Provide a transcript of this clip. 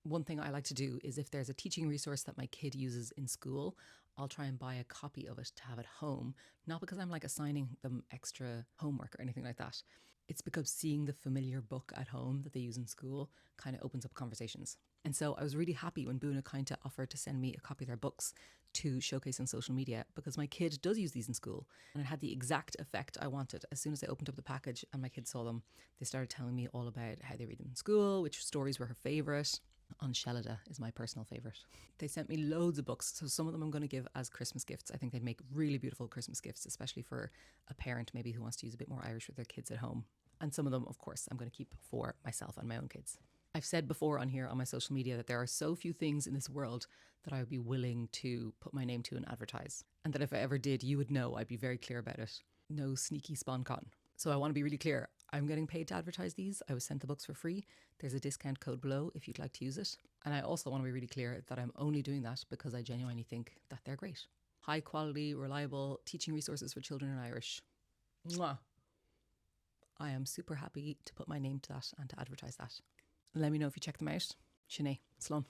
One thing I like to do is if there's a teaching resource that my kid uses in school, I'll try and buy a copy of it to have at home. Not because I'm like assigning them extra homework or anything like that. It's because seeing the familiar book at home that they use in school kind of opens up conversations. And so I was really happy when Buna Cainte offered to send me a copy of their books to showcase on social media, because my kid does use these in school and it had the exact effect I wanted. As soon as I opened up the package and my kids saw them, they started telling me all about how they read them in school, which stories were her favourite. Unshelada is my personal favourite. They sent me loads of books, so some of them I'm going to give as Christmas gifts. I think they'd make really beautiful Christmas gifts, especially for a parent maybe who wants to use a bit more Irish with their kids at home. And some of them, of course, I'm going to keep for myself and my own kids. I've said before on here on my social media that there are so few things in this world that I would be willing to put my name to and advertise. And that if I ever did, you would know. I'd be very clear about it. No sneaky spawn cotton. So I want to be really clear. I'm getting paid to advertise these. I was sent the books for free. There's a discount code below if you'd like to use it. And I also want to be really clear that I'm only doing that because I genuinely think that they're great. High quality, reliable teaching resources for children in Irish. Mwah. I am super happy to put my name to that and to advertise that. Let me know if you check them out. Sinead, slán.